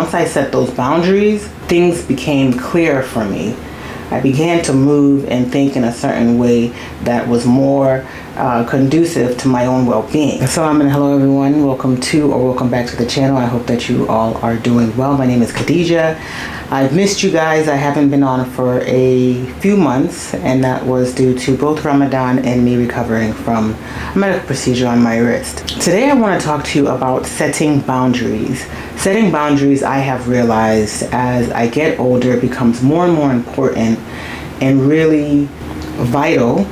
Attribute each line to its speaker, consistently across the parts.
Speaker 1: Once I set those boundaries, things became clear for me. I began to move and think in a certain way that was more conducive to my own well-being. Hello everyone, welcome back to the channel. I hope that you all are doing well. My name is Khadija. I've missed you guys. I haven't been on for a few months, and that was due to both Ramadan and me recovering from a medical procedure on my wrist. Today I want to talk to you about setting boundaries. Setting boundaries, I have realized as I get older, becomes more and more important and really vital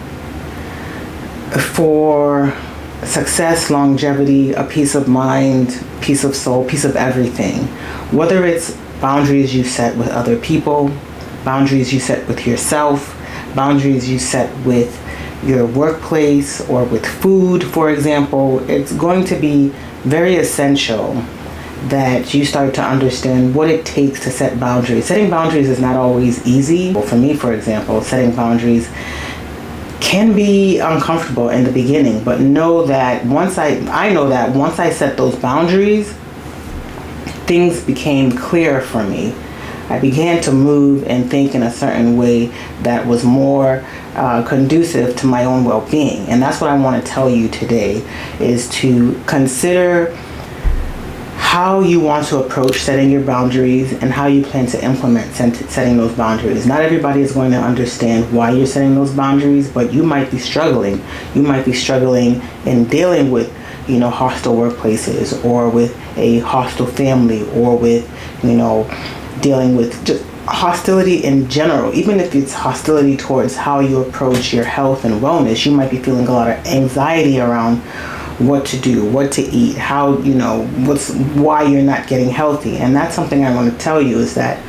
Speaker 1: for success, longevity, a peace of mind, peace of soul, peace of everything. Whether it's boundaries you set with other people, boundaries you set with yourself, boundaries you set with your workplace or with food, for example, it's going to be very essential that you start to understand what it takes to set boundaries. Setting boundaries is not always easy. For me, for example, setting boundaries can be uncomfortable in the beginning, but know that once I set those boundaries, things became clear for me. I began to move and think in a certain way that was more conducive to my own well-being. And that's what I want to tell you today, is to consider how you want to approach setting your boundaries and how you plan to implement setting those boundaries. Not everybody is going to understand why you're setting those boundaries, but you might be struggling. You might be struggling in dealing with, hostile workplaces, or with a hostile family, or with, dealing with just hostility in general. Even if it's hostility towards how you approach your health and wellness, you might be feeling a lot of anxiety around what to do, what to eat, how, why you're not getting healthy. And that's something I want to tell you, is that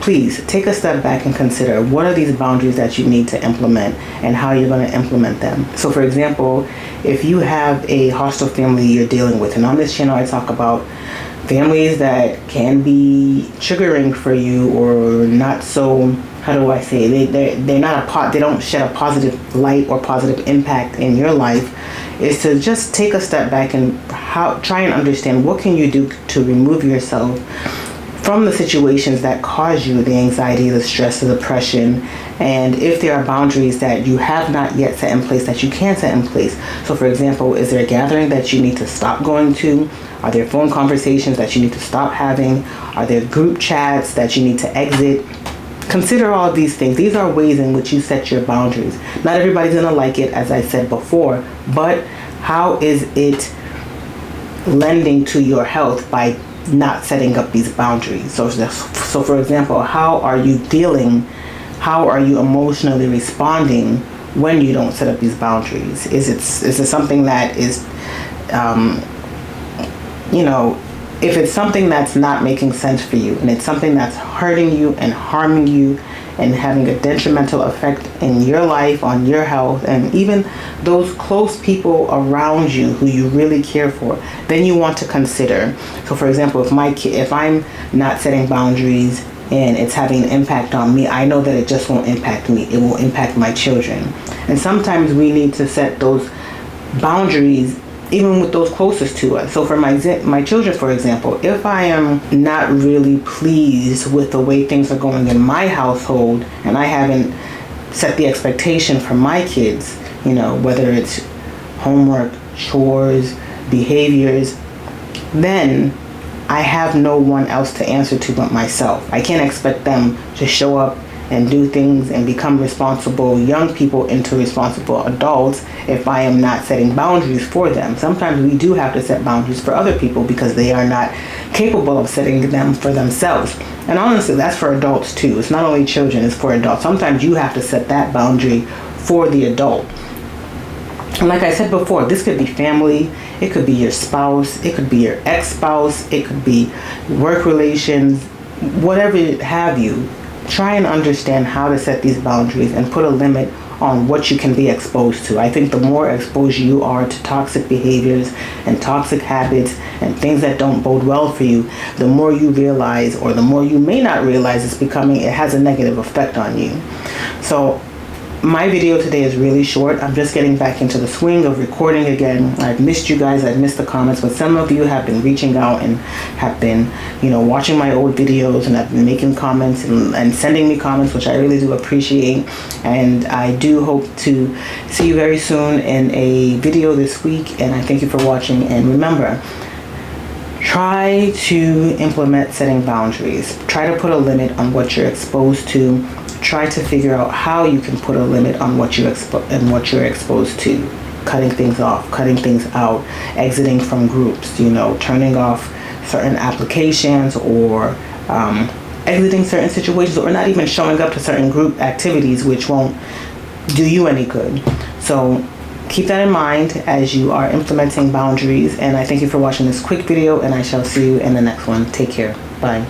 Speaker 1: please take a step back and consider what are these boundaries that you need to implement and how you're going to implement them. So for example, if you have a hostile family you're dealing with, and on this channel I talk about families that can be triggering for you or not so, how do I say, they're not they don't shed a positive light or positive impact in your life, is to just take a step back and try and understand what can you do to remove yourself from the situations that cause you the anxiety, the stress, the depression, and if there are boundaries that you have not yet set in place that you can set in place. So for example, is there a gathering that you need to stop going to? Are there phone conversations that you need to stop having? Are there group chats that you need to exit? Consider all of these things. These are ways in which you set your boundaries. Not everybody's going to like it, as I said before, but how is it lending to your health by not setting up these boundaries? So for example, how are you emotionally responding when you don't set up these boundaries? Is it something that is, if it's something that's not making sense for you, and it's something that's hurting you and harming you and having a detrimental effect in your life, on your health, and even those close people around you who you really care for, then you want to consider. So for example, if I'm not setting boundaries and it's having an impact on me, I know that it just won't impact me, it will impact my children. And sometimes we need to set those boundaries even with those closest to us. So for my children, for example, if I am not really pleased with the way things are going in my household, and I haven't set the expectation for my kids, whether it's homework, chores, behaviors, then I have no one else to answer to but myself. I can't expect them to show up and do things and become responsible young people into responsible adults if I am not setting boundaries for them. Sometimes we do have to set boundaries for other people because they are not capable of setting them for themselves. And honestly, that's for adults too. It's not only children, it's for adults. Sometimes you have to set that boundary for the adult. And like I said before, this could be family, it could be your spouse, it could be your ex-spouse, it could be work relations, whatever have you. Try and understand how to set these boundaries and put a limit on what you can be exposed to. I think the more exposed you are to toxic behaviors and toxic habits and things that don't bode well for you, the more you realize, or the more you may not realize, it has a negative effect on you. So my video today is really short. I'm just getting back into the swing of recording again. I've missed you guys. I've missed the comments, but some of you have been reaching out and have been, watching my old videos and have been making comments and sending me comments, which I really do appreciate. And I do hope to see you very soon in a video this week. And I thank you for watching. And remember, try to implement setting boundaries. Try to put a limit on what you're exposed to. Try to figure out how you can put a limit on what you're exposed to. Cutting things off, cutting things out, exiting from groups, turning off certain applications, or exiting certain situations, or not even showing up to certain group activities, which won't do you any good. So keep that in mind as you are implementing boundaries. And I thank you for watching this quick video, and I shall see you in the next one. Take care. Bye.